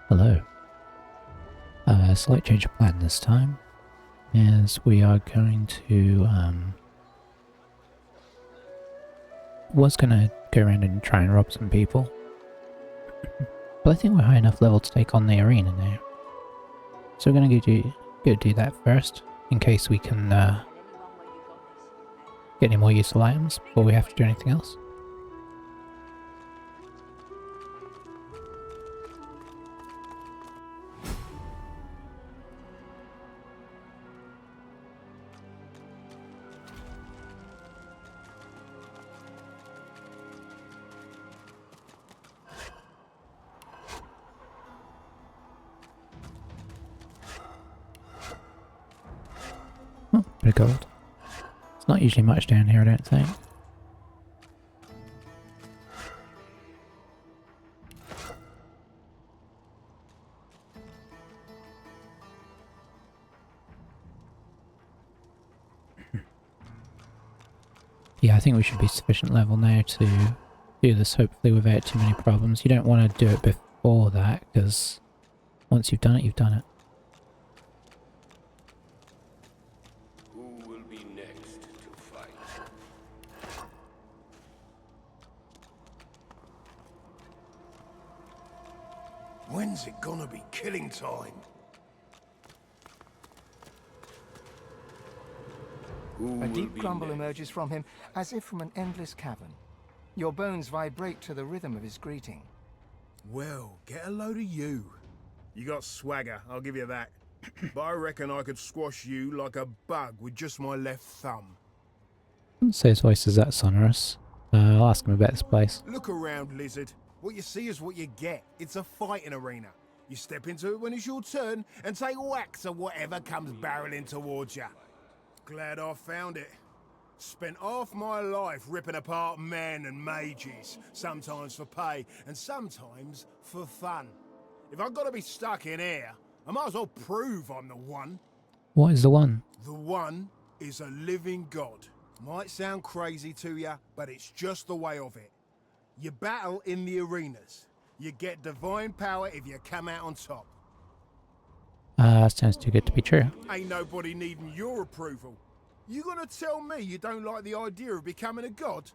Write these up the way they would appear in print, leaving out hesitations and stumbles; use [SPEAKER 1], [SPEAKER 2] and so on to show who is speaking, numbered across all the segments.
[SPEAKER 1] Hello. Slight change of plan this time, as we are going to, was gonna go around and try and rob some people, but I think we're high enough level to take on the arena now. So we're gonna go do that first, in case we can, get any more useful items before we have to do anything else. Oh, bit of gold. It's not usually much down here, I don't think. Yeah, I think we should be sufficient level now to do this hopefully without too many problems. You don't want to do it before that, because once you've done it, you've done it.
[SPEAKER 2] Who will be next to fight?
[SPEAKER 3] When's it gonna be killing time?
[SPEAKER 2] Who
[SPEAKER 4] A
[SPEAKER 2] will
[SPEAKER 4] deep
[SPEAKER 2] be
[SPEAKER 4] grumble
[SPEAKER 2] next?
[SPEAKER 4] emerges from him, as if from an endless cavern. Your bones vibrate to the rhythm of his greeting.
[SPEAKER 3] Well, get a load of you. You got swagger, I'll give you that. But I reckon I could squash you like a bug with just my left thumb.
[SPEAKER 1] I wouldn't say his voice is that sonorous. I'll ask him about this place.
[SPEAKER 3] Look around, lizard. What you see is what you get. It's a fighting arena. You step into it when it's your turn and take whacks at whatever comes barreling towards you. Glad I found it. Spent half my life ripping apart men and mages, sometimes for pay and sometimes for fun. If I've got to be stuck in here, I might as well prove I'm the one.
[SPEAKER 1] What is the one?
[SPEAKER 3] The one is a living god. Might sound crazy to you, but it's just the way of it. You battle in the arenas. You get divine power if you come out on top.
[SPEAKER 1] Sounds too good to be true.
[SPEAKER 3] Ain't nobody needing your approval. You gonna tell me you don't like the idea of becoming a god?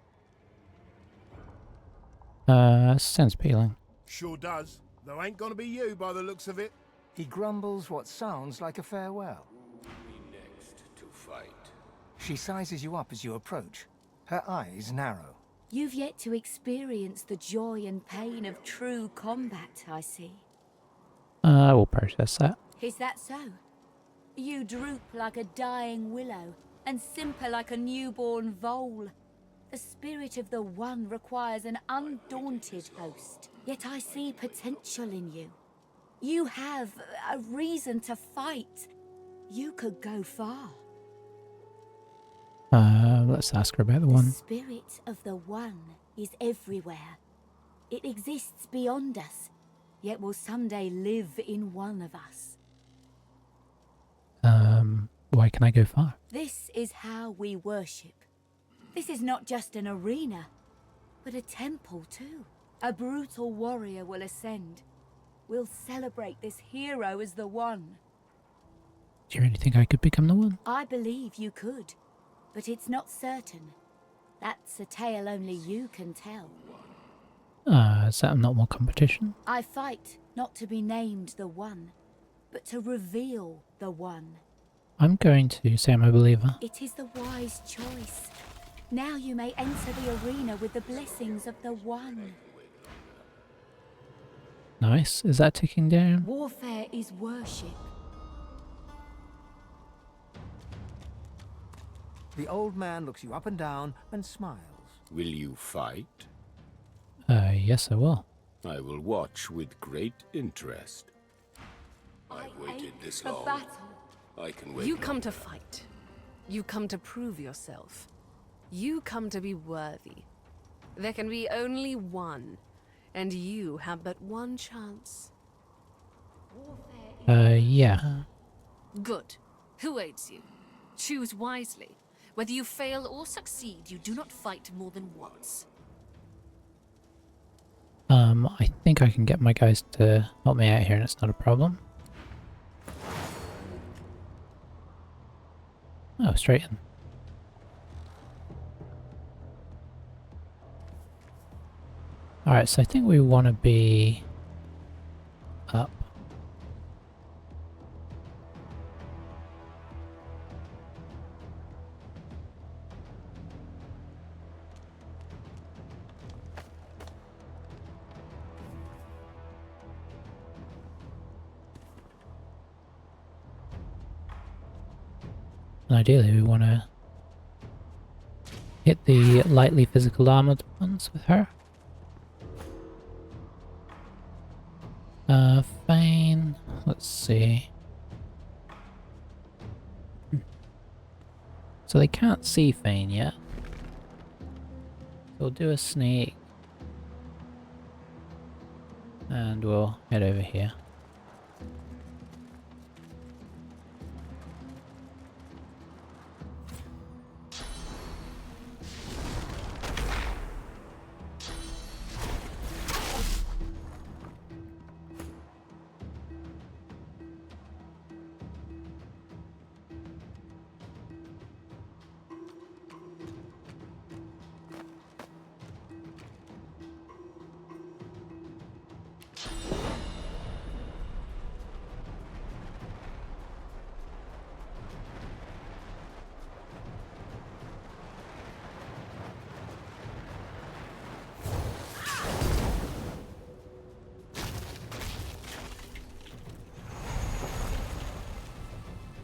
[SPEAKER 1] Sounds appealing.
[SPEAKER 3] Sure does. Though ain't gonna be you by the looks of it.
[SPEAKER 4] He grumbles what sounds like a farewell.
[SPEAKER 2] Who will be next to fight?
[SPEAKER 4] She sizes you up as you approach. Her eyes narrow.
[SPEAKER 5] You've yet to experience the joy and pain of true combat, I see.
[SPEAKER 1] We'll process that.
[SPEAKER 5] Is that so? You droop like a dying willow, and simper like a newborn vole. The spirit of the One requires an undaunted host. Yet I see potential in you. You have a reason to fight. You could go far.
[SPEAKER 1] Let's ask her about the
[SPEAKER 5] The
[SPEAKER 1] one.
[SPEAKER 5] spirit of the One is everywhere. It exists beyond us, yet will someday live in one of us.
[SPEAKER 1] Why can I go far?
[SPEAKER 5] This is how we worship. This is not just an arena, but a temple too. A brutal warrior will ascend. We'll celebrate this hero as the One.
[SPEAKER 1] Do you really think I could become the one?
[SPEAKER 5] I believe you could, but it's not certain. That's a tale only you can tell.
[SPEAKER 1] Is that not more competition?
[SPEAKER 5] I fight not to be named the One, but to reveal the One.
[SPEAKER 1] I'm going to say I'm a believer.
[SPEAKER 5] It is the wise choice. Now you may enter the arena with the blessings of the One.
[SPEAKER 1] Nice. Is that ticking down?
[SPEAKER 5] Warfare is worship.
[SPEAKER 4] The old man looks you up and down and smiles.
[SPEAKER 2] Will you fight?
[SPEAKER 1] Yes I will.
[SPEAKER 2] I will watch with great interest. I've waited this
[SPEAKER 5] For
[SPEAKER 2] long.
[SPEAKER 5] battle.
[SPEAKER 2] I can wait.
[SPEAKER 6] You come to fight. You come to prove yourself. You come to be worthy. There can be only one, and you have but one chance.
[SPEAKER 1] Yeah.
[SPEAKER 6] Good. Who aids you? Choose wisely. Whether you fail or succeed, you do not fight more than once.
[SPEAKER 1] I think I can get my guys to help me out here and it's not a problem. Oh, straight in. Alright, so I think we want to be up. And ideally we want to hit the lightly physical armored ones with her. Fane, let's see. So they can't see Fane yet. So we'll do a sneak. And we'll head over here.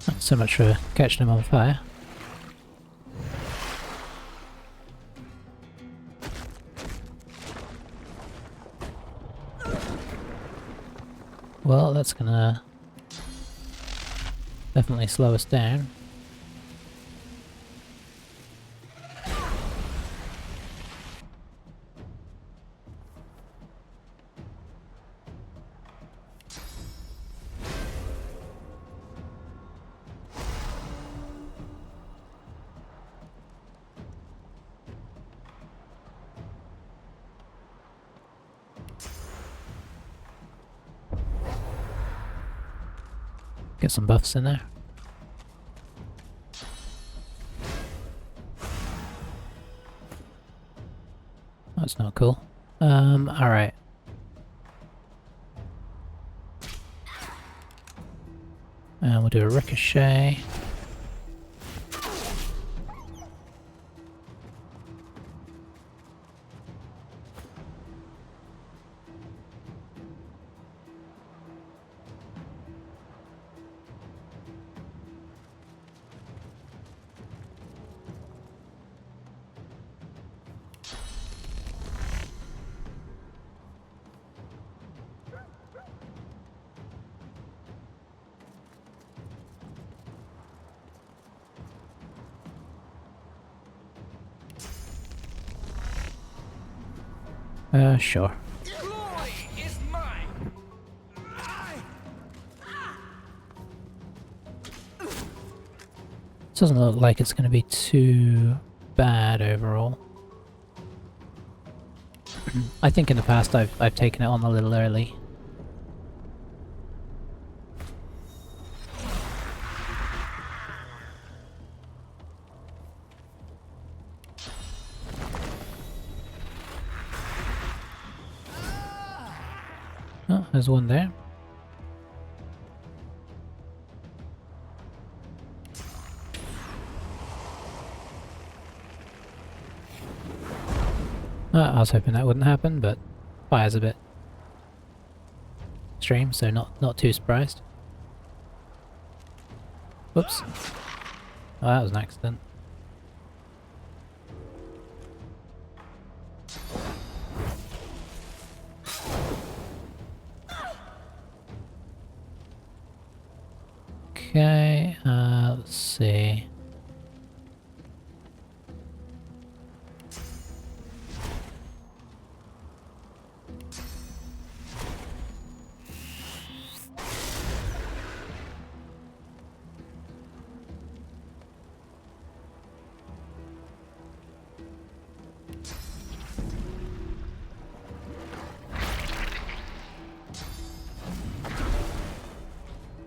[SPEAKER 1] Not so much for catching them on fire. Well, that's gonna definitely slow us down. Get some buffs in there. That's not cool. Alright. And we'll do a ricochet. Sure.
[SPEAKER 7] Glory is mine.
[SPEAKER 1] Doesn't look like it's going to be too bad overall. I think in the past I've taken it on a little early. Oh, there's one there. I was hoping that wouldn't happen, but fire's a bit extreme, so not too surprised. Whoops. Oh, that was an accident. Okay, let's see.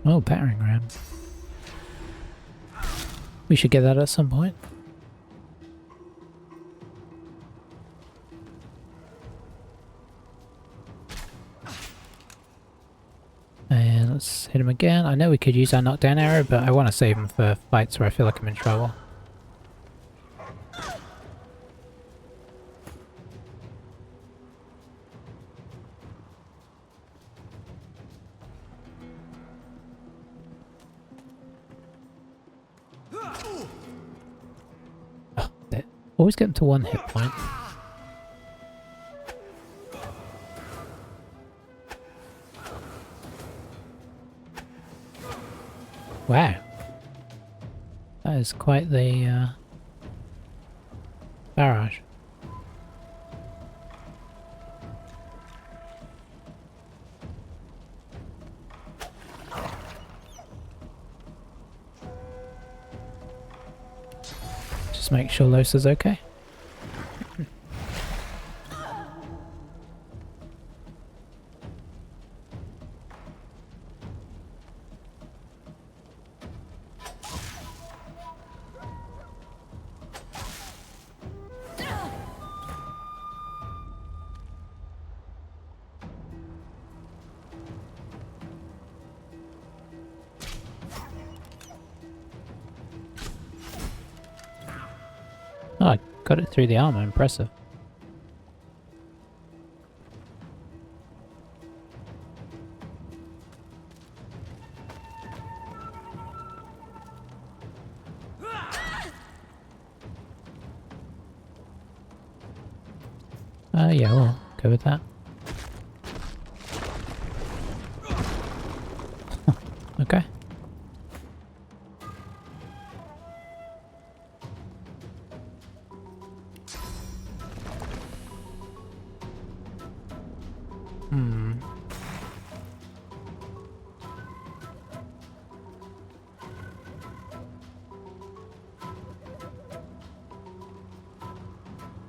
[SPEAKER 1] Oh, battering ram. We should get that at some point. And let's hit him again. I know we could use our knockdown arrow, but I want to save him for fights where I feel like I'm in trouble. Oh, always get them to 1 hit point. Wow. That is quite the barrage. Just make sure Losa's okay. Oh, I got it through the armor, impressive. Yeah, we'll go with that. Okay.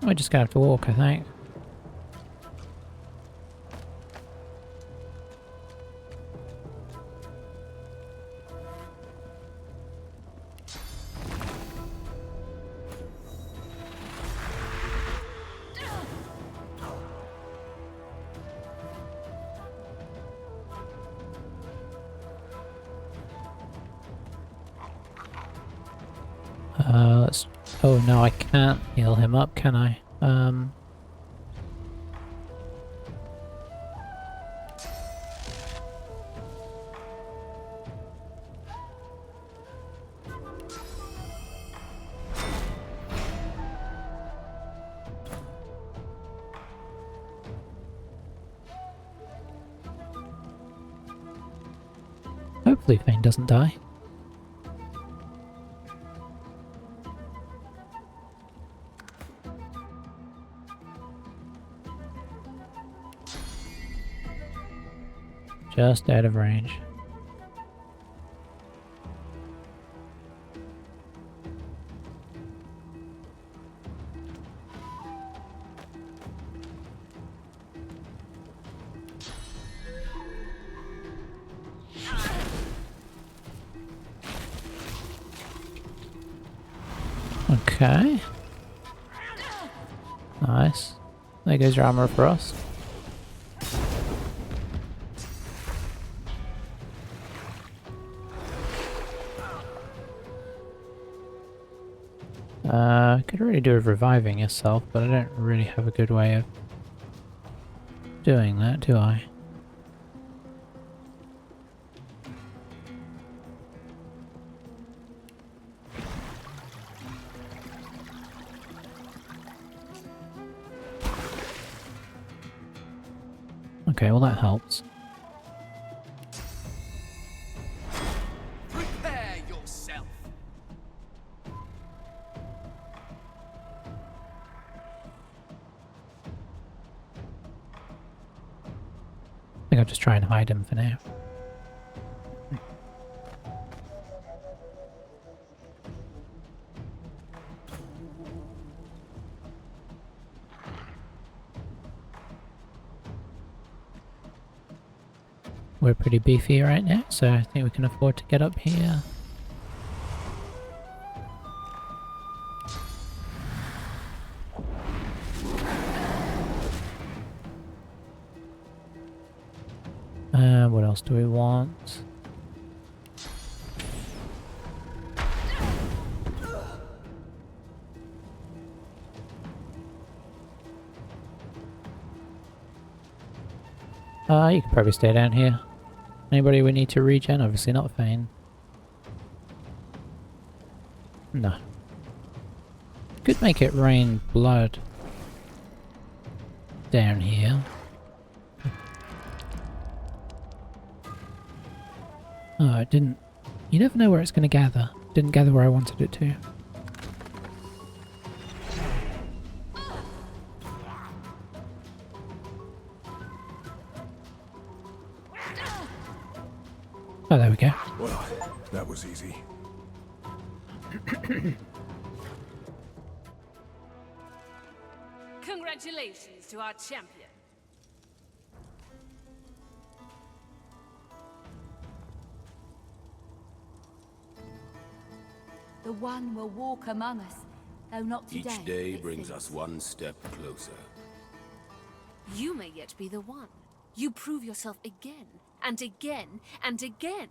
[SPEAKER 1] We're just gonna have to walk, I think. Let's... Oh no, I can't heal him up, can I? Hopefully Fane doesn't die. Just out of range. Okay. Nice. There goes your armor for us. Could really do with reviving yourself, but I don't really have a good way of doing that, do I? Okay, well that helps.
[SPEAKER 7] Prepare yourself.
[SPEAKER 1] I think I'll just try and hide him for now. We're pretty beefy right now, so I think we can afford to get up here. What else do we want? You can probably stay down here. Anybody we need to regen? Obviously not Fane. No. Could make it rain blood down here. Oh, it didn't. You never know where it's going to gather. Didn't gather where I wanted it to. Oh, there we go.
[SPEAKER 3] Well, that was easy.
[SPEAKER 6] Congratulations to our champion.
[SPEAKER 5] The One will walk among us, though not today.
[SPEAKER 2] Each day
[SPEAKER 5] it
[SPEAKER 2] brings
[SPEAKER 5] seems.
[SPEAKER 2] us one step closer.
[SPEAKER 6] You may yet be the one. You prove yourself again, and again, and again.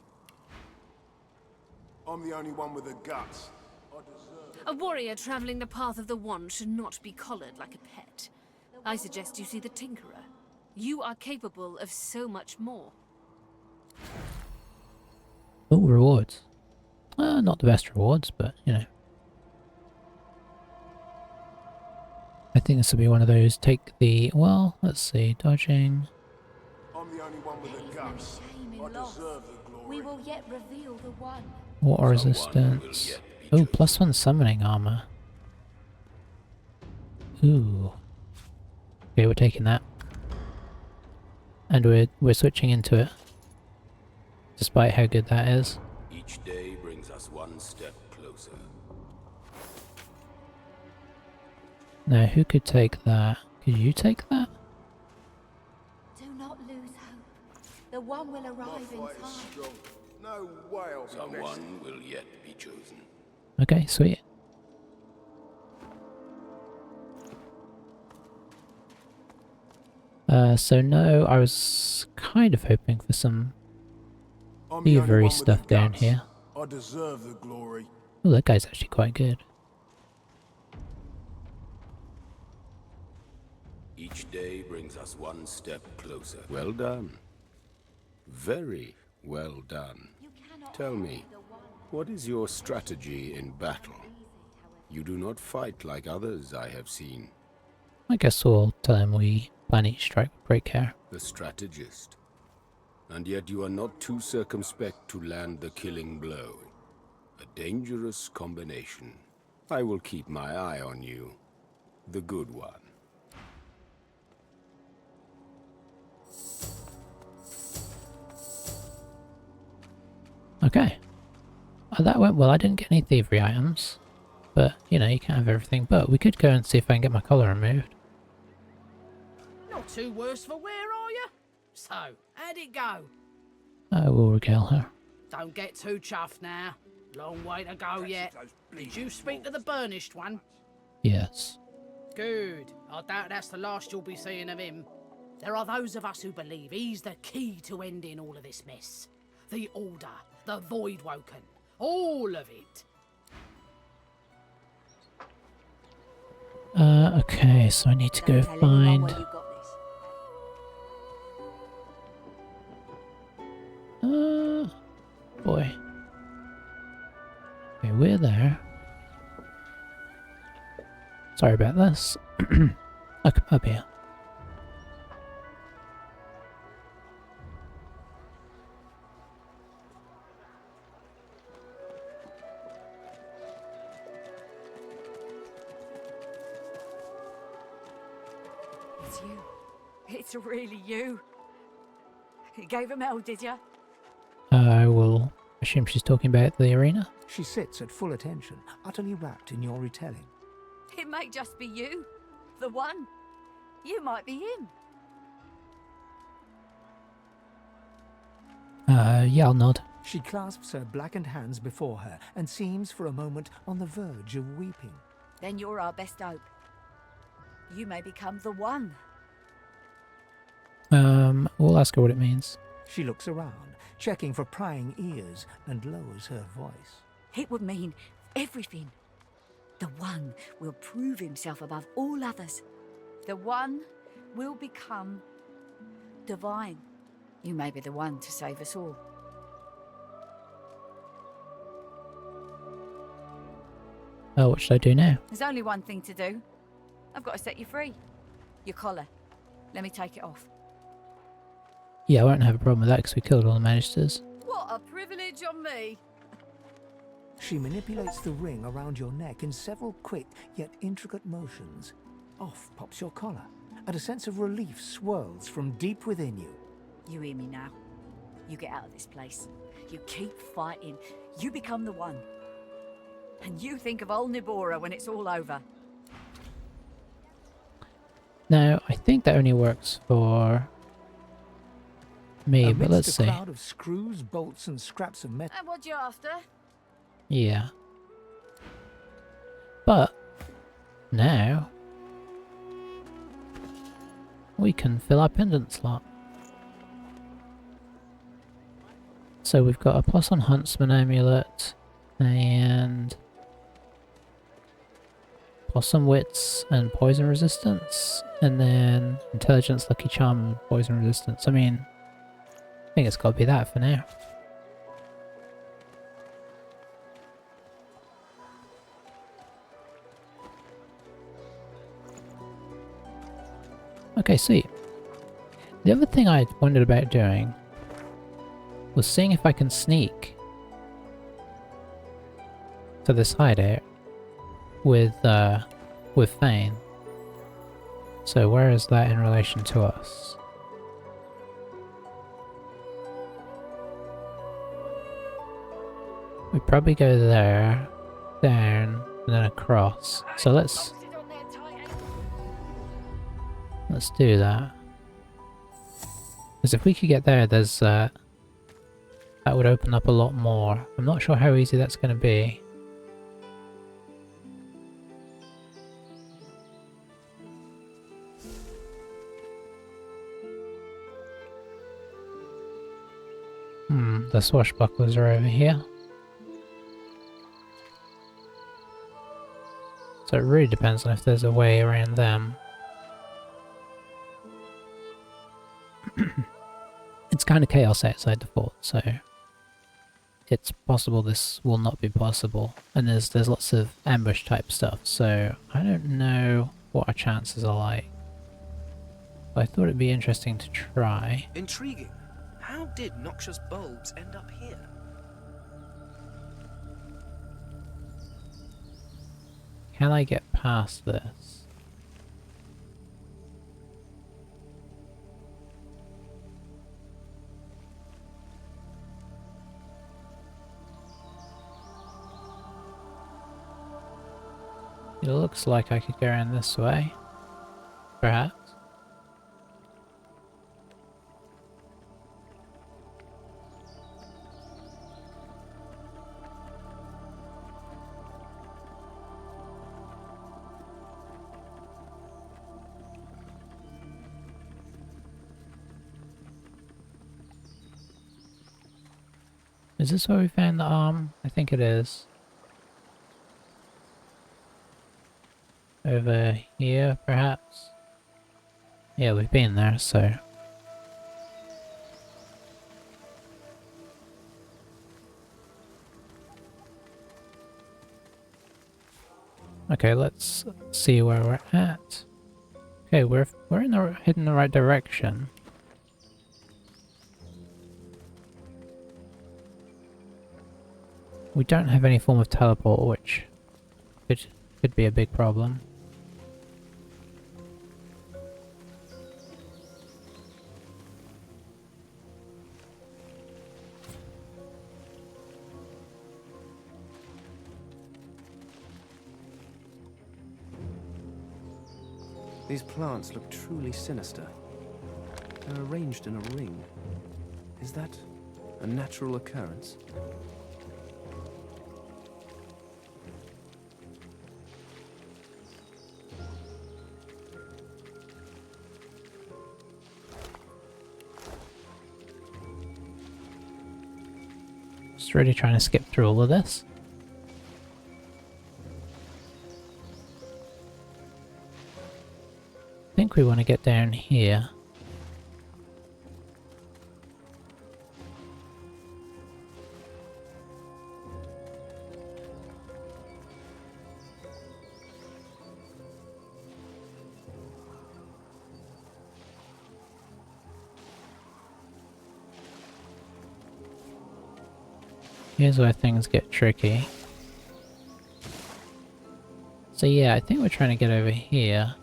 [SPEAKER 3] I'm the only one with the guts. I deserve
[SPEAKER 6] A warrior traveling the path of the One should not be collared like a pet. I suggest you see the Tinkerer. You are capable of so much more.
[SPEAKER 1] Oh, rewards. Not the best rewards, but, you know. I think this will be one of those, take the, well, let's see, dodging.
[SPEAKER 3] I'm the only one with the guts.
[SPEAKER 5] Shame in
[SPEAKER 3] I
[SPEAKER 5] loss.
[SPEAKER 3] deserve the glory.
[SPEAKER 5] We will yet reveal the One.
[SPEAKER 1] Water
[SPEAKER 2] Someone
[SPEAKER 1] resistance.
[SPEAKER 2] will yet be
[SPEAKER 1] Oh,
[SPEAKER 2] chosen.
[SPEAKER 1] +1 summoning armor. Ooh. Okay, we're taking that. And we're switching into it. Despite how good that is.
[SPEAKER 2] Each day brings us one step closer.
[SPEAKER 1] Now, who could take that? Could you take that?
[SPEAKER 5] Do not lose hope. The One will
[SPEAKER 3] My
[SPEAKER 5] arrive in
[SPEAKER 3] fight is
[SPEAKER 5] time.
[SPEAKER 3] strong. No way I'll be next.
[SPEAKER 2] Someone will yet be chosen.
[SPEAKER 1] Okay, sweet. So no, I was kind of hoping for some
[SPEAKER 3] I'm the only one
[SPEAKER 1] thievery
[SPEAKER 3] with the
[SPEAKER 1] stuff down
[SPEAKER 3] guts.
[SPEAKER 1] here.
[SPEAKER 3] I deserve the glory.
[SPEAKER 1] Oh, that guy's actually quite good.
[SPEAKER 2] Each day brings us one step closer. Well done. Very well done.
[SPEAKER 5] You cannot
[SPEAKER 2] Tell
[SPEAKER 5] hide
[SPEAKER 2] me,
[SPEAKER 5] the One.
[SPEAKER 2] what is your strategy in battle? You do not fight like others I have seen.
[SPEAKER 1] I guess we'll tell him we plan each strike with great care.
[SPEAKER 2] The strategist. And yet you are not too circumspect to land the killing blow. A dangerous combination. I will keep my eye on you. The good one.
[SPEAKER 1] Okay. That went well. I didn't get any thievery items. But, you know, you can't have everything. But we could go and see if I can get my collar removed.
[SPEAKER 8] Not too worse for wear, are you? So, how'd it go?
[SPEAKER 1] I will regale her.
[SPEAKER 8] Don't get too chuffed now. Long way to go yet. Did you speak to the burnished one?
[SPEAKER 1] Yes.
[SPEAKER 8] Good. I doubt that's the last you'll be seeing of him. There are those of us who believe he's the key to ending all of this mess. The Order, the Voidwoken, all of it.
[SPEAKER 1] Okay, so I need to go
[SPEAKER 5] Don't tell anyone
[SPEAKER 1] find...
[SPEAKER 5] where you got this.
[SPEAKER 1] Boy. Okay, we're there. Sorry about this. Up here.
[SPEAKER 9] It's you. It's really you. You gave him hell, did you?
[SPEAKER 1] I will assume she's talking about the arena.
[SPEAKER 4] She sits at full attention, utterly wrapped in your retelling.
[SPEAKER 9] It may just be you. The one. You might be him.
[SPEAKER 1] Yeah, I'll nod.
[SPEAKER 4] She clasps her blackened hands before her and seems for a moment on the verge of weeping.
[SPEAKER 9] Then you're our best hope. You may become the one.
[SPEAKER 1] We'll ask her what it means.
[SPEAKER 4] She looks around, checking for prying ears, and lowers her voice.
[SPEAKER 9] It would mean everything. The one will prove himself above all others. The one will become divine. You may be the one to save us all.
[SPEAKER 1] Oh, what should I do now?
[SPEAKER 9] There's only one thing to do. I've got to set you free. Your collar. Let me take it off.
[SPEAKER 1] Yeah, I won't have a problem with that because we killed all the magisters.
[SPEAKER 9] What a privilege on me!
[SPEAKER 4] She manipulates the ring around your neck in several quick yet intricate motions. Off pops your collar, and a sense of relief swirls from deep within you.
[SPEAKER 9] You hear me now? You get out of this place. You keep fighting. You become the one. And you think of old Nibora when it's all over.
[SPEAKER 1] Now, I think that only works for me, but let's
[SPEAKER 4] Amidst a
[SPEAKER 1] see.
[SPEAKER 4] crowd of screws, bolts, and scraps of metal.
[SPEAKER 9] And what you after?
[SPEAKER 1] Yeah. But now we can fill our pendant slot. So we've got a plus on Huntsman amulet and plus on wits and poison resistance, and then intelligence, lucky charm, and poison resistance. I mean, I think it's got to be that for now. Okay, sweet. The other thing I wondered about doing was seeing if I can sneak to this hideout with Thane. So where is that in relation to us? We probably go there, down, and then across. So let's do that. Because if we could get there, there's that would open up a lot more. I'm not sure how easy that's going to be. The swashbucklers are over here. So it really depends on if there's a way around them. It's kind of chaos outside the fort, so it's possible this will not be possible. And there's lots of ambush type stuff, so I don't know what our chances are like. But I thought it'd be interesting to try.
[SPEAKER 7] Intriguing. How did noxious bulbs end up here?
[SPEAKER 1] Can I get past this? It looks like I could go around this way, perhaps. Is this where we found the arm? I think it is. Over here, perhaps? Yeah, we've been there, so... Okay, let's see where we're at. Okay, we're heading the right direction. We don't have any form of teleport, which could be a big problem.
[SPEAKER 7] These plants look truly sinister. They're arranged in a ring. Is that
[SPEAKER 10] A natural occurrence?
[SPEAKER 1] Just really trying to skip through all of this. I think we want to get down here. Here's where things get tricky. So yeah, I think we're trying to get over here.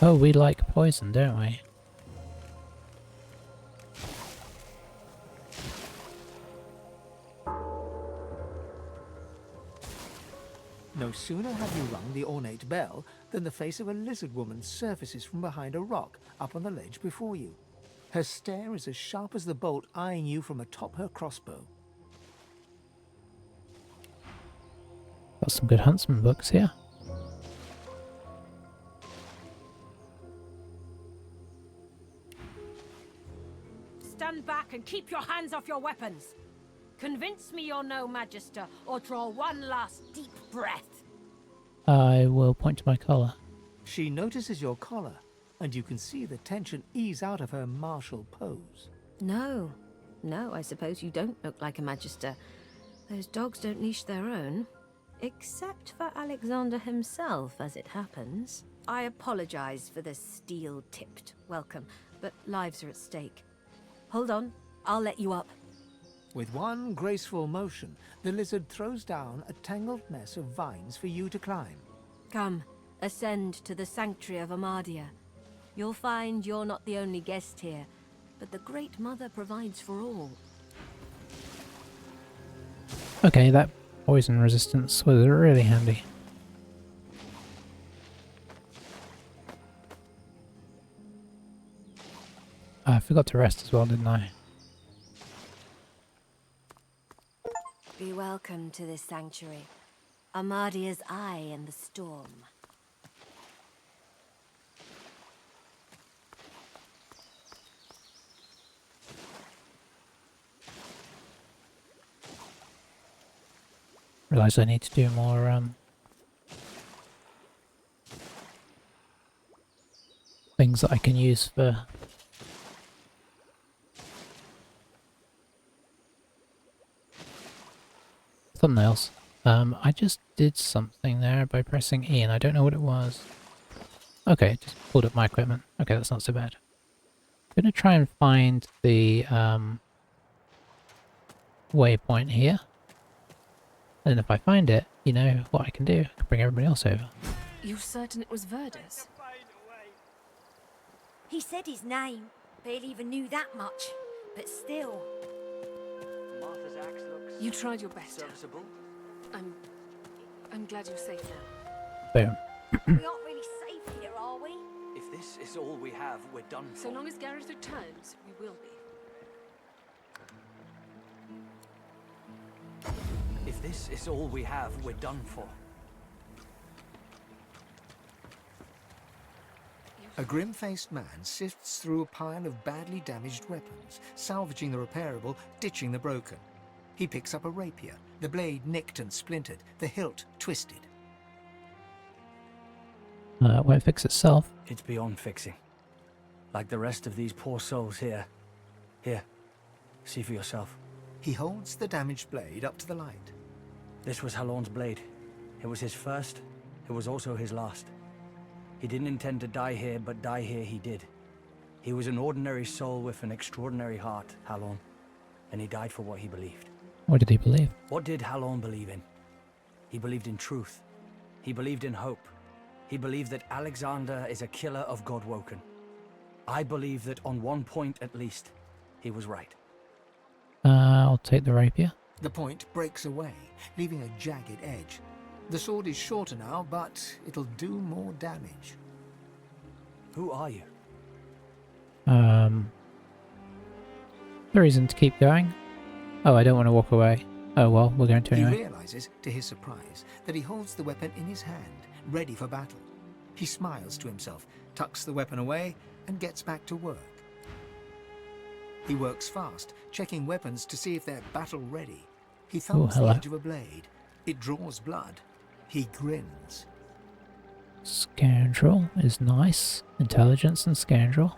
[SPEAKER 1] Oh, we like poison, don't we?
[SPEAKER 4] No sooner have you rung the ornate bell than the face of a lizard woman surfaces from behind a rock up on the ledge before you. Her stare is as sharp as the bolt eyeing you from atop her crossbow.
[SPEAKER 1] Got some good huntsman books here.
[SPEAKER 11] Stand back and keep your hands off your weapons. Convince me you're no magister, or draw one last deep breath.
[SPEAKER 1] I will point to my collar.
[SPEAKER 4] She notices your collar, and you can see the tension ease out of her martial pose.
[SPEAKER 11] No, I suppose you don't look like a magister. Those dogs don't leash their own. Except for Alexander himself, as it happens. I apologize for the steel-tipped welcome, but lives are at stake. Hold on, I'll let you up.
[SPEAKER 4] With one graceful motion, the lizard throws down a tangled mess of vines for you to climb.
[SPEAKER 11] Come, ascend to the sanctuary of Amadia. You'll find you're not the only guest here, but the Great Mother provides for all.
[SPEAKER 1] Okay, that poison resistance was really handy. I forgot to rest as well, didn't I?
[SPEAKER 11] Be welcome to this sanctuary. Amadia's eye in the storm.
[SPEAKER 1] Realise I need to do more things that I can use for thumbnails. I just did something there by pressing E and I don't know what it was. Okay, just pulled up my equipment. Okay, that's not so bad. I'm gonna try and find the waypoint here. And if I find it, you know what I can do. I can bring everybody else over.
[SPEAKER 6] You're certain it was Verdus?
[SPEAKER 9] He said his name, barely even knew that much. But still.
[SPEAKER 12] Martha's axe looks
[SPEAKER 6] You tried your best.
[SPEAKER 12] serviceable.
[SPEAKER 6] I'm glad you're safe now.
[SPEAKER 1] Boom.
[SPEAKER 9] We aren't really safe here, are we?
[SPEAKER 12] If this is all we have, we're done for.
[SPEAKER 6] So long as Gareth returns, we will be.
[SPEAKER 12] If this is all we have, we're done for.
[SPEAKER 4] A grim-faced man sifts through a pile of badly damaged weapons, salvaging the repairable, ditching the broken. He picks up a rapier, the blade nicked and splintered, the hilt twisted.
[SPEAKER 1] It won't fix itself.
[SPEAKER 12] It's beyond fixing. Like the rest of these poor souls here. Here, see for yourself.
[SPEAKER 4] He holds the damaged blade up to the light.
[SPEAKER 12] This was Halorn's blade. It was his first, it was also his last. He didn't intend to die here, but die here he did. He was an ordinary soul with an extraordinary heart, Halorn. And he died for what he believed.
[SPEAKER 1] What did he believe?
[SPEAKER 12] What did Halorn believe in? He believed in truth. He believed in hope. He believed that Alexander is a killer of Godwoken. I believe that on one point at least, he was right.
[SPEAKER 1] I'll take the rapier.
[SPEAKER 4] The point breaks away, leaving a jagged edge. The sword is shorter now, but it'll do more damage.
[SPEAKER 12] Who are you?
[SPEAKER 1] The reason to keep going? Oh, I don't want to walk away. Oh well, we're going to
[SPEAKER 4] He
[SPEAKER 1] anyway.
[SPEAKER 4] realizes, to his surprise, that he holds the weapon in his hand, ready for battle. He smiles to himself, tucks the weapon away, and gets back to work. He works fast, checking weapons to see if they're battle-ready. He thumbs the
[SPEAKER 1] hello.
[SPEAKER 4] edge of a blade. It draws blood. He grins.
[SPEAKER 1] Scoundrel is nice. Intelligence and scoundrel.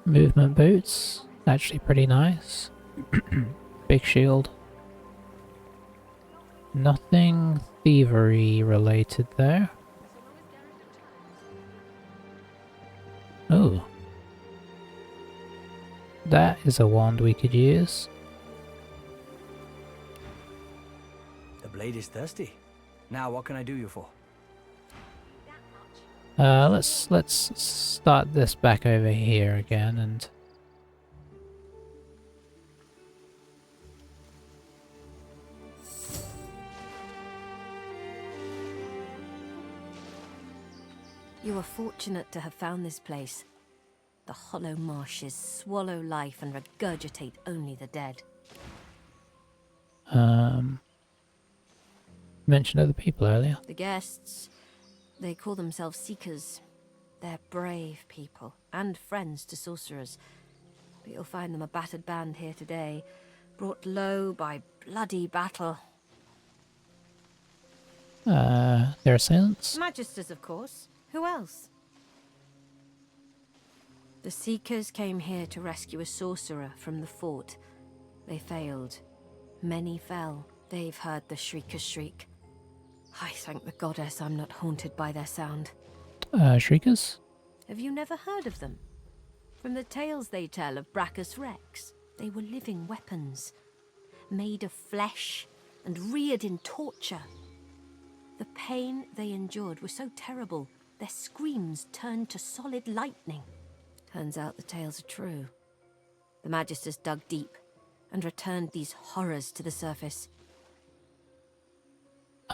[SPEAKER 1] Movement boots, actually pretty nice. Big shield. Nothing thievery related there. Oh. That is a wand we could use.
[SPEAKER 12] The blade is thirsty. Now what can I do you for?
[SPEAKER 1] Let's start this back over here again and
[SPEAKER 11] You are fortunate to have found this place. The hollow marshes swallow life and regurgitate only the dead.
[SPEAKER 1] mentioned other people earlier.
[SPEAKER 11] The guests, they call themselves Seekers. They're brave people, and friends to sorcerers. But you'll find them a battered band here today, brought low by bloody battle.
[SPEAKER 1] Their assailants?
[SPEAKER 11] Magisters, of course. Who else? The Seekers came here to rescue a sorcerer from the fort. They failed. Many fell. They've heard the Shrieker's shriek. I thank the goddess I'm not haunted by their sound.
[SPEAKER 1] Shriekers?
[SPEAKER 11] Have you never heard of them? From the tales they tell of Brachus Rex, they were living weapons, made of flesh and reared in torture. The pain they endured was so terrible, their screams turned to solid lightning. Turns out the tales are true. The Magisters dug deep and returned these horrors to the surface.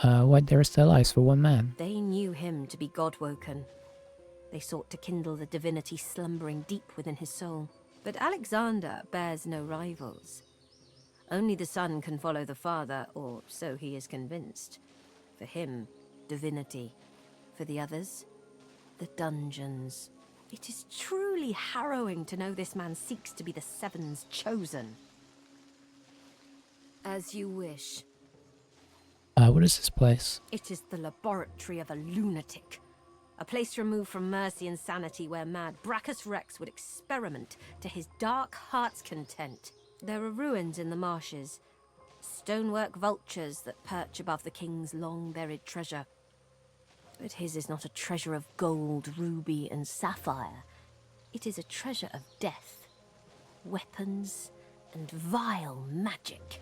[SPEAKER 1] Why'd they risk their lives for one man?
[SPEAKER 11] They knew him to be Godwoken. They sought to kindle the divinity slumbering deep within his soul. But Alexander bears no rivals. Only the son can follow the father, or so he is convinced. For him, divinity. For the others, the dungeons. It is truly harrowing to know this man seeks to be the Seven's chosen. As you wish.
[SPEAKER 1] What is this place?
[SPEAKER 11] It is the laboratory of a lunatic. A place removed from mercy and sanity where mad Brachus Rex would experiment to his dark heart's content. There are ruins in the marshes. Stonework vultures that perch above the king's long-buried treasure. But his is not a treasure of gold, ruby, and sapphire. It is a treasure of death, weapons, and vile magic.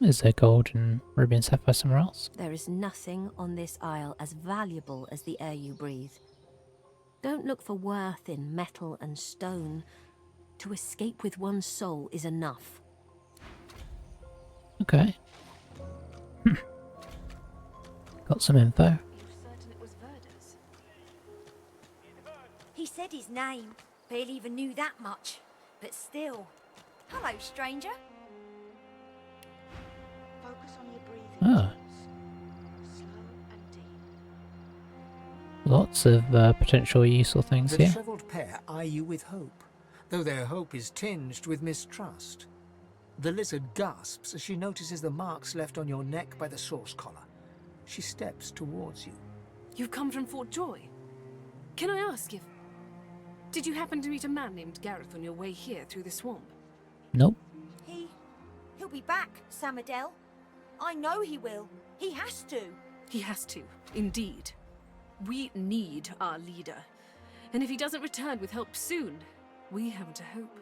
[SPEAKER 1] Is there gold and ruby and sapphire somewhere else?
[SPEAKER 11] There is nothing on this isle as valuable as the air you breathe. Don't look for worth in metal and stone. To escape with one's soul is enough.
[SPEAKER 1] Okay. Got some info.
[SPEAKER 9] He said his name. Bale even knew that much. But still. Hello, stranger. Focus on your breathing.
[SPEAKER 1] Ah.
[SPEAKER 9] Slow and deep.
[SPEAKER 1] Lots of potential useful things
[SPEAKER 4] The
[SPEAKER 1] here.
[SPEAKER 4] shriveled pair eye you with hope, though their hope is tinged with mistrust. The lizard gasps as she notices the marks left on your neck by the source collar. She steps towards you.
[SPEAKER 6] You've come from Fort Joy. Can I ask if... Did you happen to meet a man named Gareth on your way here through the swamp?
[SPEAKER 1] Nope.
[SPEAKER 9] He'll be back, Samadel. I know he will. He has to.
[SPEAKER 6] He has to, indeed. We need our leader. And if he doesn't return with help soon, we haven't a hope.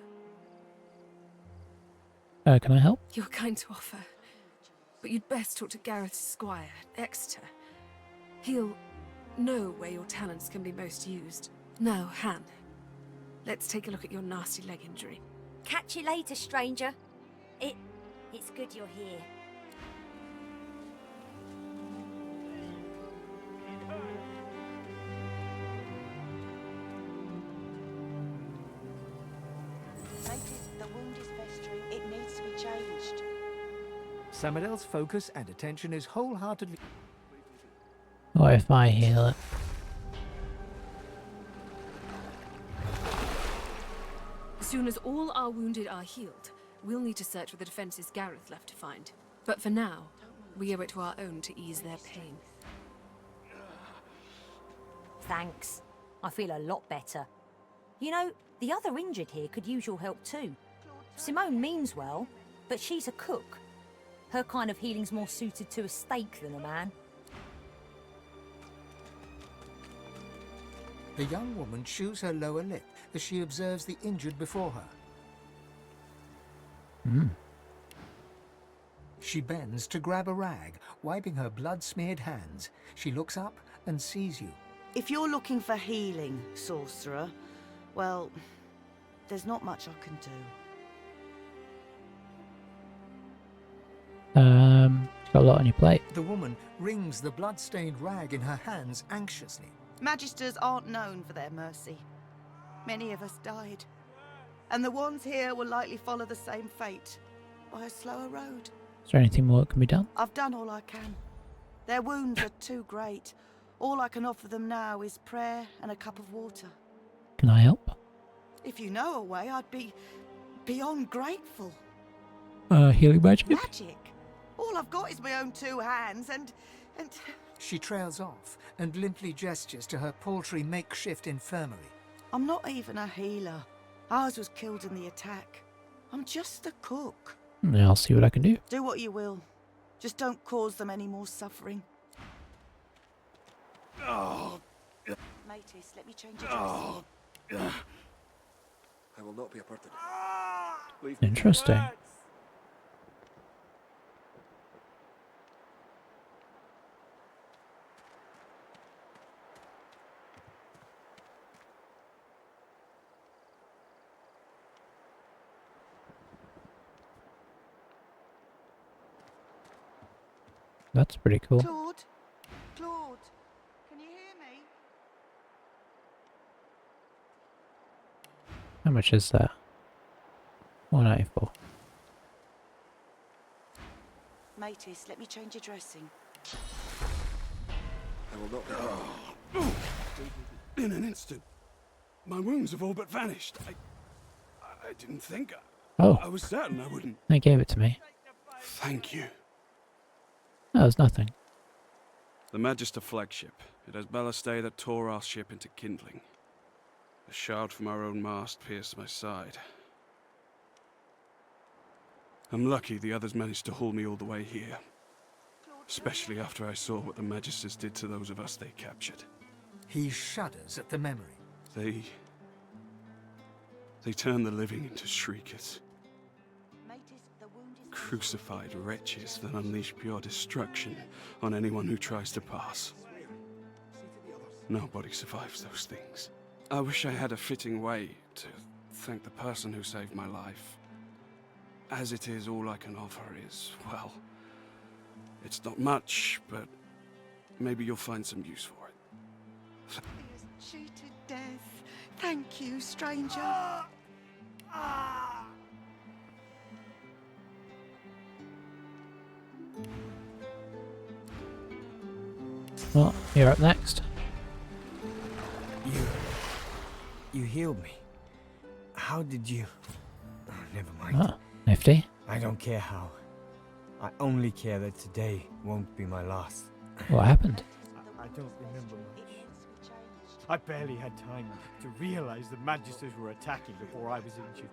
[SPEAKER 1] Can I help?
[SPEAKER 6] You're kind to offer. But you'd best talk to Gareth's squire, Exeter. He'll know where your talents can be most used. Now, Han, let's take a look at your nasty leg injury.
[SPEAKER 5] Catch you later, stranger. It's good you're here.
[SPEAKER 10] The wound is festering. It needs to be changed.
[SPEAKER 4] Samadel's focus and attention is wholeheartedly...
[SPEAKER 1] What if I heal it?
[SPEAKER 6] As soon as all our wounded are healed, we'll need to search for the defenses Gareth left to find. But for now, we owe it to our own to ease their pain.
[SPEAKER 13] Thanks. I feel a lot better. You know, the other injured here could use your help too. Simone means well, but she's a cook. Her kind of healing's more suited to a steak than a man.
[SPEAKER 4] The young woman chews her lower lip as she observes the injured before her. She bends to grab a rag, wiping her blood-smeared hands. She looks up and sees you.
[SPEAKER 10] If you're looking for healing, sorcerer, well, there's not much I can do.
[SPEAKER 1] You've got a lot on your plate.
[SPEAKER 4] The woman wrings the blood-stained rag in her hands anxiously.
[SPEAKER 10] Magisters aren't known for their mercy. Many of us died. And the ones here will likely follow the same fate, by a slower road.
[SPEAKER 1] Is there anything more that can be done?
[SPEAKER 10] I've done all I can. Their wounds are too great. All I can offer them now is prayer and a cup of water.
[SPEAKER 1] Can I help?
[SPEAKER 10] If you know a way, I'd be beyond grateful.
[SPEAKER 1] Healing magic?
[SPEAKER 10] Magic? All I've got is my own two hands and...
[SPEAKER 4] She trails off and limply gestures to her paltry makeshift infirmary.
[SPEAKER 10] I'm not even a healer. Ours was killed in the attack. I'm just a cook.
[SPEAKER 1] Yeah, I'll see what I can do.
[SPEAKER 10] Do what you will. Just don't cause them any more suffering. Matis, let me change your dress.
[SPEAKER 14] I will not be a burden.
[SPEAKER 1] Interesting. That's pretty cool.
[SPEAKER 10] Claude? Claude? Can you hear me?
[SPEAKER 1] How much is that? 194.
[SPEAKER 10] Matis, let me change your dressing.
[SPEAKER 14] I will not be
[SPEAKER 2] In an instant, my wounds have all but vanished. I didn't think.
[SPEAKER 1] Oh.
[SPEAKER 2] I was certain I wouldn't.
[SPEAKER 1] They gave it to me.
[SPEAKER 2] Thank you.
[SPEAKER 1] That was nothing.
[SPEAKER 15] The Magister flagship. It has ballastay that tore our ship into kindling. A shard from our own mast pierced my side. I'm lucky the others managed to haul me all the way here. Especially after I saw what the Magisters did to those of us they captured.
[SPEAKER 4] He shudders at the memory.
[SPEAKER 15] They turned the living into shriekers. Crucified wretches that unleash pure destruction on anyone who tries to pass. Nobody survives those things. I wish I had a fitting way to thank the person who saved my life. As it is, all I can offer is, well, it's not much, but maybe you'll find some use for it.
[SPEAKER 10] He has cheated death. Thank you, stranger.
[SPEAKER 1] Well, you're up next.
[SPEAKER 12] You healed me. How did you... Oh, never mind.
[SPEAKER 1] Ah, nifty.
[SPEAKER 12] I don't care how. I only care that today won't be my last.
[SPEAKER 1] What happened?
[SPEAKER 16] I don't remember much. I barely had time to realize the Magisters were attacking before I was injured.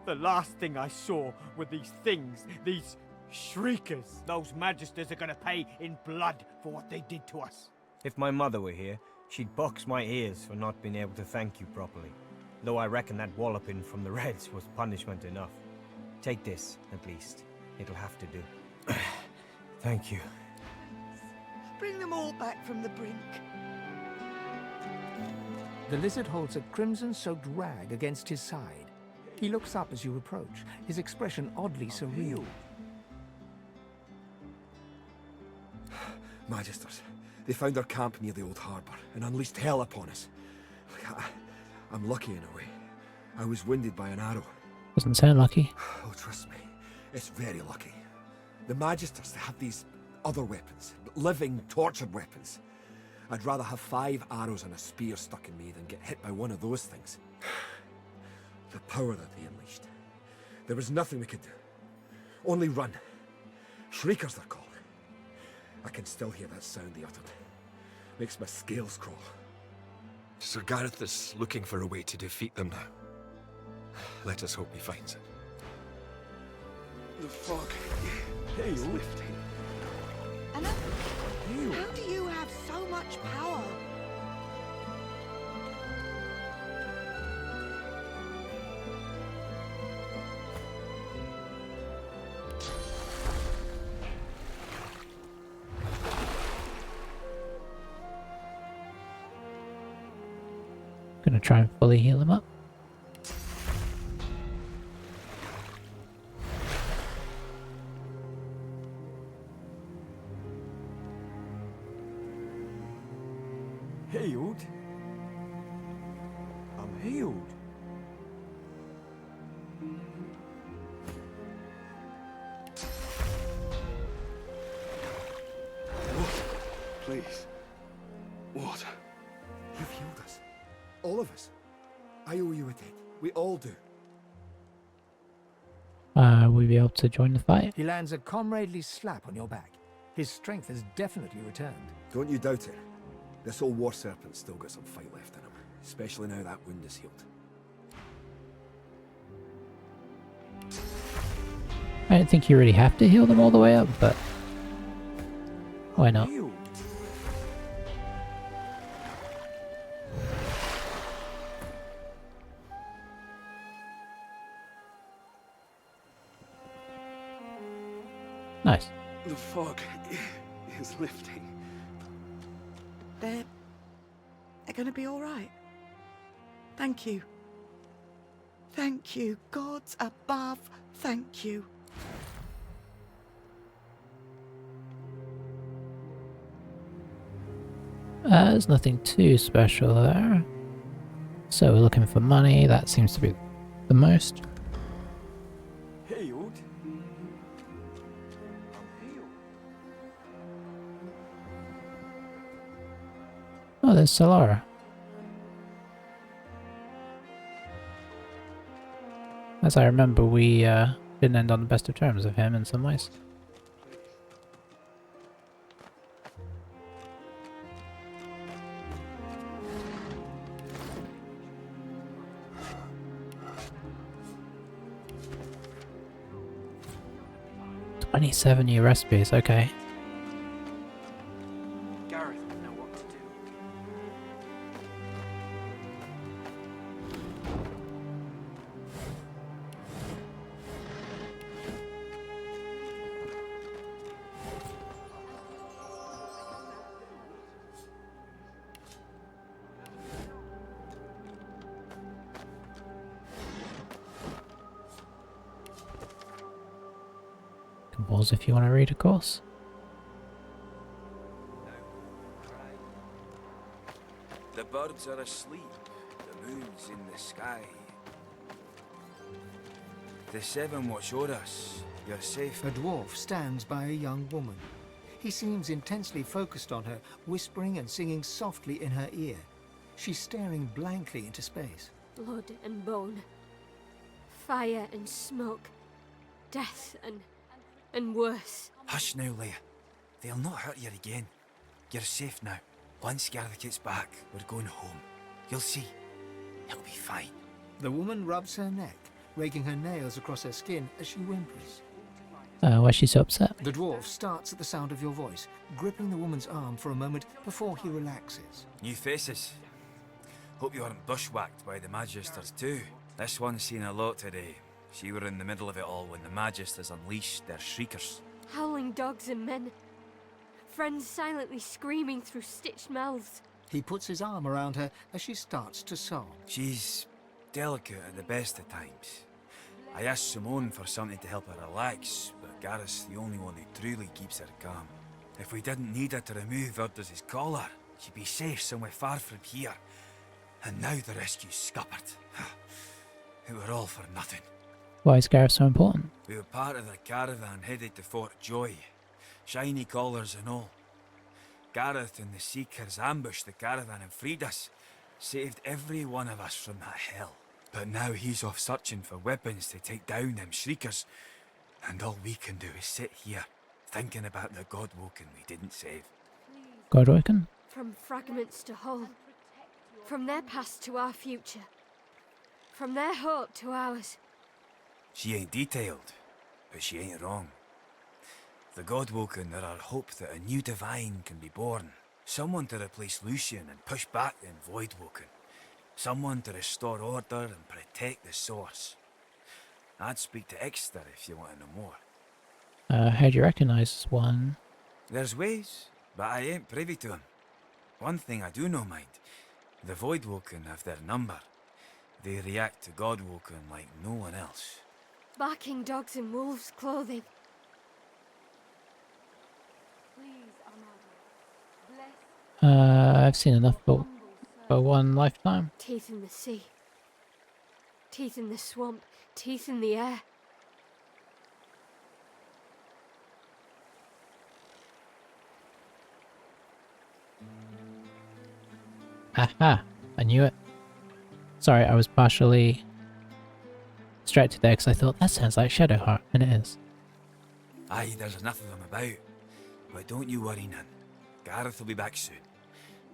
[SPEAKER 16] The last thing I saw were these things, these shriekers. Those Magisters are gonna pay in blood for what they did to us.
[SPEAKER 12] If my mother were here, she'd box my ears for not being able to thank you properly. Though I reckon that walloping from the Reds was punishment enough. Take this, at least. It'll have to do.
[SPEAKER 16] Thank you.
[SPEAKER 10] Bring them all back from the brink.
[SPEAKER 4] The lizard holds a crimson-soaked rag against his side. He looks up as you approach, his expression oddly surreal.
[SPEAKER 14] Magisters, they found our camp near the old harbour and unleashed hell upon us. I'm lucky in a way. I was wounded by an arrow.
[SPEAKER 1] Doesn't sound lucky.
[SPEAKER 14] Oh, trust me, it's very lucky. The Magisters, they have these other weapons, living, tortured weapons. I'd rather have 5 arrows and a spear stuck in me than get hit by one of those things. The power that they unleashed. There was nothing we could do. Only run. Shriekers, they're called. I can still hear that sound they uttered. Makes my scales crawl.
[SPEAKER 17] Sir Gareth is looking for a way to defeat them now. Let us hope he finds it.
[SPEAKER 15] The fog is lifting.
[SPEAKER 10] Anna, how do you have so much power?
[SPEAKER 1] Gonna try and fully heal him up.
[SPEAKER 16] Healed? I'm healed.
[SPEAKER 15] Please. Water.
[SPEAKER 14] You've healed us. All of us. I owe you a debt. We all do.
[SPEAKER 1] Will you be able to join the fight?
[SPEAKER 4] He lands a comradely slap on your back. His strength has definitely returned.
[SPEAKER 14] Don't you doubt it. This old war serpent's still got some fight left in him. Especially now that wound is healed.
[SPEAKER 1] I don't think you really have to heal them all the way up, but why not? Nice.
[SPEAKER 15] The fog is lifting.
[SPEAKER 10] They're gonna be all right. Thank you. Thank you. Gods above, thank you.
[SPEAKER 1] There's nothing too special there. So we're looking for money. That seems to be the most.
[SPEAKER 16] Healed?
[SPEAKER 1] Oh, there's Solara. As I remember, we didn't end on the best of terms with him in some ways. $27 recipes, okay.
[SPEAKER 7] Gareth would know what to do.
[SPEAKER 1] Can pause if you want to read, of course.
[SPEAKER 18] The birds are asleep, the moon's in the sky. The seven watch o'er us, you're safe.
[SPEAKER 4] A dwarf stands by a young woman. He seems intensely focused on her, whispering and singing softly in her ear. She's staring blankly into space.
[SPEAKER 19] Blood and bone, fire and smoke, death and worse.
[SPEAKER 18] Hush now, Leia. They'll not hurt you again. You're safe now. Once Gareth gets back, we're going home. You'll see. He'll be fine.
[SPEAKER 4] The woman rubs her neck, raking her nails across her skin as she whimpers.
[SPEAKER 1] Why is she so upset?
[SPEAKER 4] The dwarf starts at the sound of your voice, gripping the woman's arm for a moment before he relaxes.
[SPEAKER 18] New faces. Hope you weren't bushwhacked by the Magisters too. This one's seen a lot today. She were in the middle of it all when the Magisters unleashed their Shriekers.
[SPEAKER 19] Howling dogs and men. Friends silently screaming through stitched mouths.
[SPEAKER 4] He puts his arm around her as she starts to sob.
[SPEAKER 18] She's delicate at the best of times. I asked Simone for something to help her relax, but Gareth's the only one who truly keeps her calm. If we didn't need her to remove Urda's collar, she'd be safe somewhere far from here. And now the rescue's scuppered. It were all for nothing.
[SPEAKER 1] Why is Gareth so important?
[SPEAKER 18] We were part of the caravan headed to Fort Joy. Shiny collars and all. Gareth and the Seekers ambushed the caravan and freed us. Saved every one of us from that hell. But now he's off searching for weapons to take down them Shriekers. And all we can do is sit here, thinking about the Godwoken we didn't save.
[SPEAKER 1] Godwoken?
[SPEAKER 19] From fragments to whole. From their past to our future. From their hope to ours.
[SPEAKER 18] She ain't detailed, but she ain't wrong. The Godwoken are our hope that a new divine can be born. Someone to replace Lucian and push back the Voidwoken. Someone to restore order and protect the source. I'd speak to Exeter if you want to know more.
[SPEAKER 1] How do you recognise one?
[SPEAKER 18] There's ways, but I ain't privy to them. One thing I do know, mind. The Voidwoken have their number. They react to Godwoken like no one else.
[SPEAKER 19] Barking dogs in wolves' clothing.
[SPEAKER 1] I've seen enough for one lifetime.
[SPEAKER 19] Teeth in the sea. Teeth in the swamp. Teeth in the air.
[SPEAKER 1] Aha! I knew it. Sorry, I was partially distracted there because I thought that sounds like Shadowheart, and it is.
[SPEAKER 18] Aye, there's enough of them about. But don't you worry, Nan. Gareth will be back soon.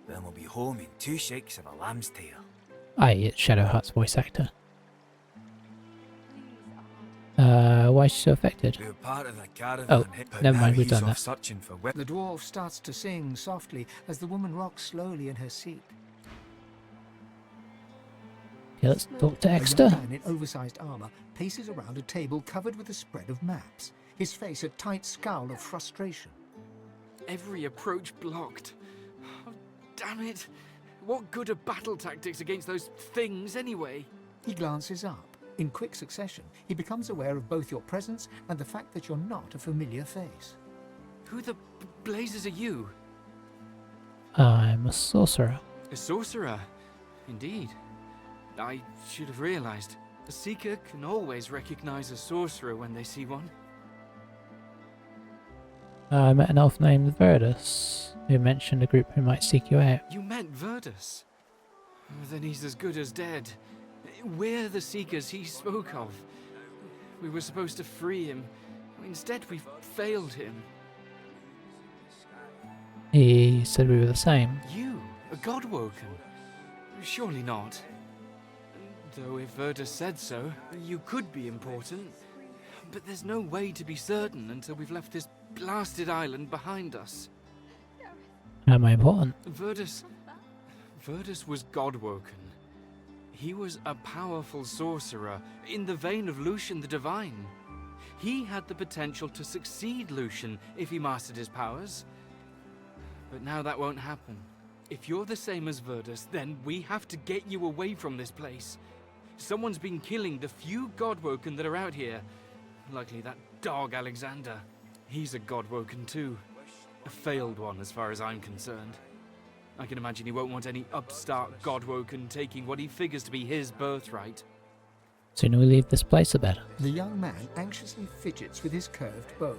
[SPEAKER 18] Then we'll be home in 2 shakes of a lamb's tail.
[SPEAKER 1] Aye, it's Shadowheart's voice actor. Why is she so affected?
[SPEAKER 18] We were part of the caravan,
[SPEAKER 1] Oh,
[SPEAKER 18] but
[SPEAKER 1] never
[SPEAKER 18] now
[SPEAKER 1] mind, we've
[SPEAKER 18] he's
[SPEAKER 1] done
[SPEAKER 18] off
[SPEAKER 1] that.
[SPEAKER 18] searching for
[SPEAKER 4] The dwarf starts to sing softly as the woman rocks slowly in her seat.
[SPEAKER 1] Okay, let's talk to
[SPEAKER 4] A
[SPEAKER 1] Exeter.
[SPEAKER 4] young man in oversized armor paces around a table covered with a spread of maps, his face a tight scowl of frustration.
[SPEAKER 7] Every approach blocked. Oh, damn it. What good are battle tactics against those things anyway?
[SPEAKER 4] He glances up. In quick succession, he becomes aware of both your presence and the fact that you're not a familiar face.
[SPEAKER 7] Who the blazes are you?
[SPEAKER 1] I'm a sorcerer.
[SPEAKER 7] A sorcerer? Indeed. I should have realized. A seeker can always recognize a sorcerer when they see one.
[SPEAKER 1] I met an elf named Verdus, who mentioned a group who might seek you out.
[SPEAKER 7] You met Verdus? Oh, then he's as good as dead. We're the seekers he spoke of. We were supposed to free him. Instead, we failed him.
[SPEAKER 1] He said we were the same.
[SPEAKER 7] You? A Godwoken? Surely not. Though if Verdus said so, you could be important. But there's no way to be certain until we've left this blasted island behind us.
[SPEAKER 1] How am I important?
[SPEAKER 7] Verdus was Godwoken. He was a powerful sorcerer, in the vein of Lucian the Divine. He had the potential to succeed Lucian if he mastered his powers. But now that won't happen. If you're the same as Verdus, then we have to get you away from this place. Someone's been killing the few Godwoken that are out here. Likely that dog Alexander. He's a Godwoken too. A failed one as far as I'm concerned. I can imagine he won't want any upstart Godwoken taking what he figures to be his birthright.
[SPEAKER 1] Sooner we leave this place, the better.
[SPEAKER 4] The young man anxiously fidgets with his curved bow.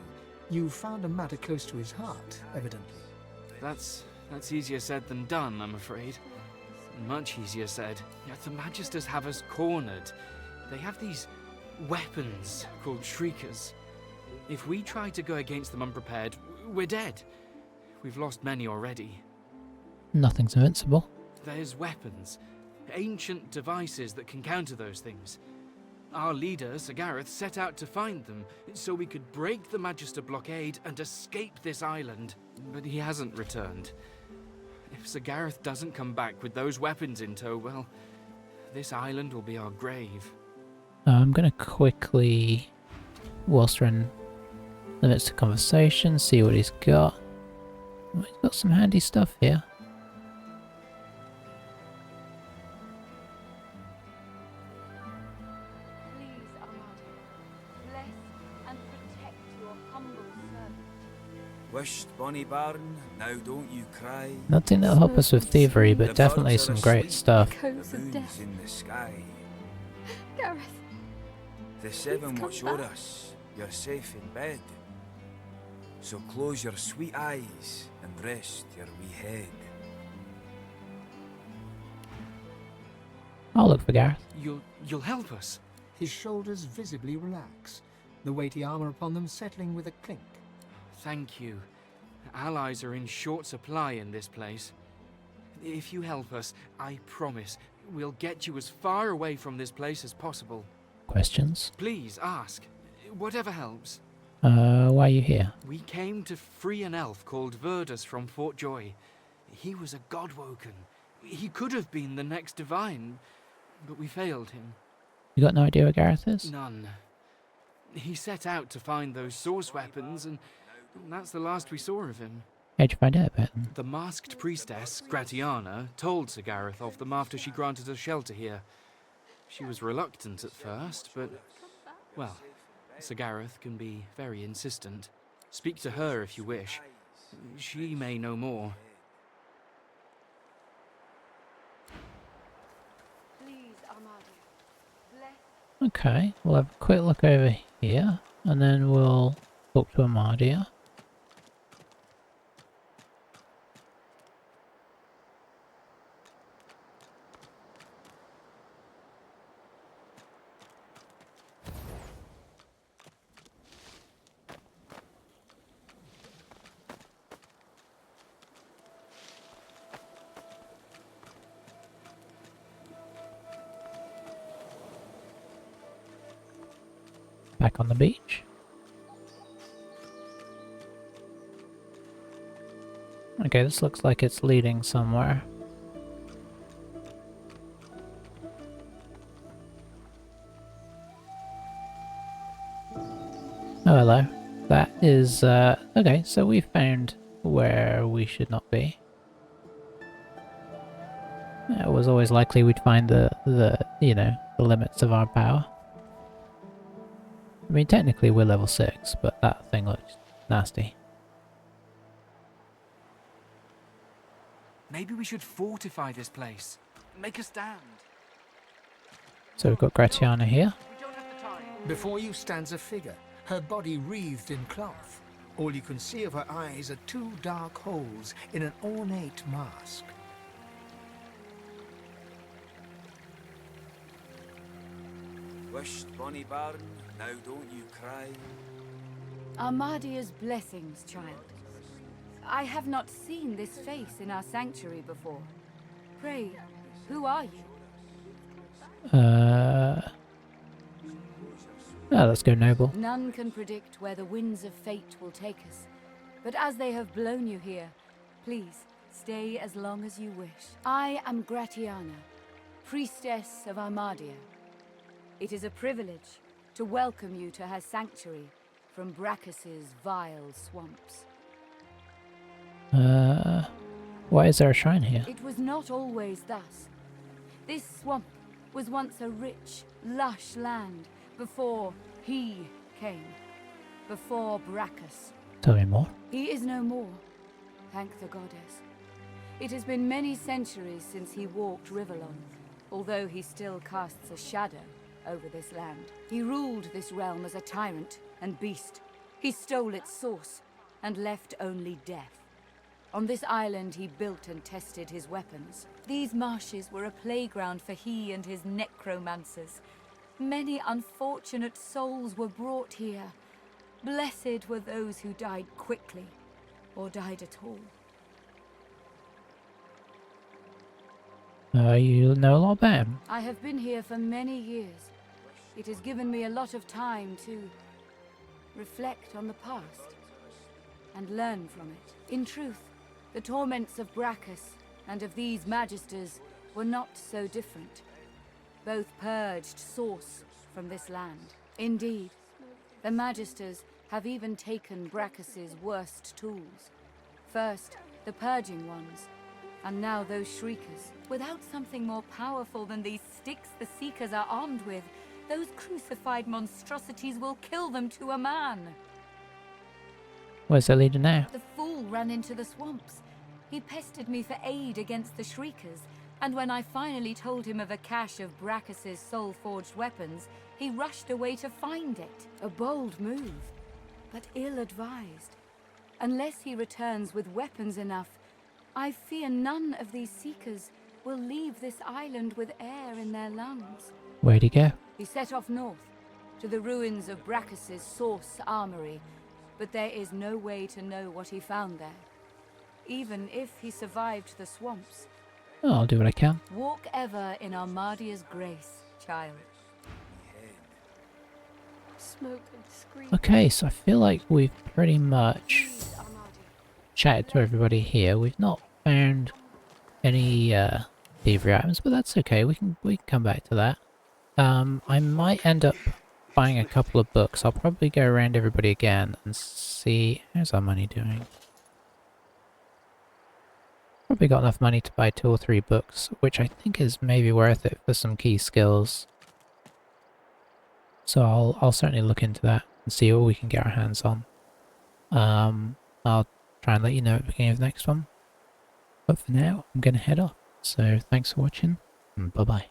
[SPEAKER 4] You've found a matter close to his heart, evidently.
[SPEAKER 7] That's easier said than done, I'm afraid. Much easier said. The Magisters have us cornered. They have these weapons called Shriekers. If we try to go against them unprepared, we're dead. We've lost many already.
[SPEAKER 1] Nothing's invincible.
[SPEAKER 7] There's weapons, ancient devices that can counter those things. Our leader, Sir Gareth, set out to find them so we could break the Magister blockade and escape this island. But he hasn't returned. If Sir Gareth doesn't come back with those weapons in tow, well, this island will be our grave.
[SPEAKER 1] I'm gonna quickly, whilst we're in Limits to conversation, see what he's got. Oh, he's got some handy stuff here.
[SPEAKER 5] Please, Armada, bless and protect your humble servant.
[SPEAKER 18] Wished, Bonnie Baron, now don't you cry.
[SPEAKER 1] Nothing that'll help us with thievery,
[SPEAKER 18] The
[SPEAKER 1] but definitely
[SPEAKER 18] birds are
[SPEAKER 1] some great
[SPEAKER 18] asleep,
[SPEAKER 1] stuff.
[SPEAKER 18] The moon's in the sky.
[SPEAKER 19] Gareth.
[SPEAKER 18] The seven
[SPEAKER 19] come
[SPEAKER 18] watch
[SPEAKER 19] back.
[SPEAKER 18] o'er us. You're safe in bed. So close your sweet eyes and rest your wee head.
[SPEAKER 1] I'll look for Gareth.
[SPEAKER 7] You'll help us.
[SPEAKER 4] His shoulders visibly relax, the weighty armor upon them settling with a clink.
[SPEAKER 7] Thank you. Allies are in short supply in this place. If you help us, I promise we'll get you as far away from this place as possible.
[SPEAKER 1] Questions?
[SPEAKER 7] Please ask. Whatever helps.
[SPEAKER 1] Why are you here?
[SPEAKER 7] We came to free an elf called Verdus from Fort Joy. He was a godwoken. He could have been the next divine, but we failed him.
[SPEAKER 1] You got no idea where Gareth is?
[SPEAKER 7] None. He set out to find those source weapons, and that's the last we saw of him.
[SPEAKER 1] How'd you find out about him?
[SPEAKER 7] The masked priestess, Gratiana, told Sir Gareth of them after she granted us shelter here. She was reluctant at first, but, well, Sir Gareth can be very insistent. Speak to her if you wish. She may know more.
[SPEAKER 5] Please, Armada, bless.
[SPEAKER 1] Okay, we'll have a quick look over here, and then we'll talk to Amadia. Back on the beach. Okay, this looks like it's leading somewhere. Oh, hello. That is, okay, so we found where we should not be. It was always likely we'd find the you know, the limits of our power. I mean, technically we're level 6, but that thing looks nasty.
[SPEAKER 7] Maybe we should fortify this place. Make a stand.
[SPEAKER 1] So we've got Gratiana here.
[SPEAKER 4] Before you stands a figure, her body wreathed in cloth. All you can see of her eyes are two dark holes in an ornate mask.
[SPEAKER 18] Wished, Bonnie Baron, now don't you cry.
[SPEAKER 5] Armadia's blessings, child. I have not seen this face in our sanctuary before. Pray, who are you?
[SPEAKER 1] Oh, let's go noble.
[SPEAKER 5] None can predict where the winds of fate will take us. But as they have blown you here, please stay as long as you wish. I am Gratiana, priestess of Armadia. It is a privilege to welcome you to her sanctuary from Brachus's vile swamps.
[SPEAKER 1] Why is there a shrine here?
[SPEAKER 5] It was not always thus. This swamp was once a rich, lush land before he came. Before Brachus.
[SPEAKER 1] Tell me more.
[SPEAKER 5] He is no more, thank the goddess. It has been many centuries since he walked Rivalon, although he still casts a shadow over this land. He ruled this realm as a tyrant and beast. He stole its source and left only death. On this island he built and tested his weapons. These marshes were a playground for he and his necromancers. Many unfortunate souls were brought here. Blessed were those who died quickly, or died at all.
[SPEAKER 1] You know a lot about him.
[SPEAKER 5] I have been here for many years. It has given me a lot of time to reflect on the past and learn from it. In truth, the torments of Brachus and of these magisters were not so different. Both purged source from this land. Indeed, the magisters have even taken Brachus's worst tools. First, the purging ones, and now those shriekers. Without something more powerful than these sticks the Seekers are armed with, those crucified monstrosities will kill them to a man.
[SPEAKER 1] Where's the leader now?
[SPEAKER 5] The fool ran into the swamps. He pestered me for aid against the shriekers, and when I finally told him of a cache of Brachus's soul-forged weapons, he rushed away to find it. A bold move, but ill-advised. Unless he returns with weapons enough, I fear none of these Seekers will leave this island with air in their lungs.
[SPEAKER 1] Where'd he go?
[SPEAKER 5] He set off north, to the ruins of Brachus's source armory, but there is no way to know what he found there. Even if he survived the swamps.
[SPEAKER 1] Oh, I'll do what I can.
[SPEAKER 5] Walk ever in Armadia's grace, child.
[SPEAKER 19] Smoke and scream.
[SPEAKER 1] Okay, so I feel like we've pretty much chatted to everybody here. We've not found any thievery items, but that's okay. We can come back to that. I might end up buying a couple of books. I'll probably go around everybody again and see how's our money doing. Probably got enough money to buy 2 or 3 books, which I think is maybe worth it for some key skills. So I'll certainly look into that and see what we can get our hands on. I'll try and let you know at the beginning of the next one. But for now, I'm going to head off. So thanks for watching, and bye-bye.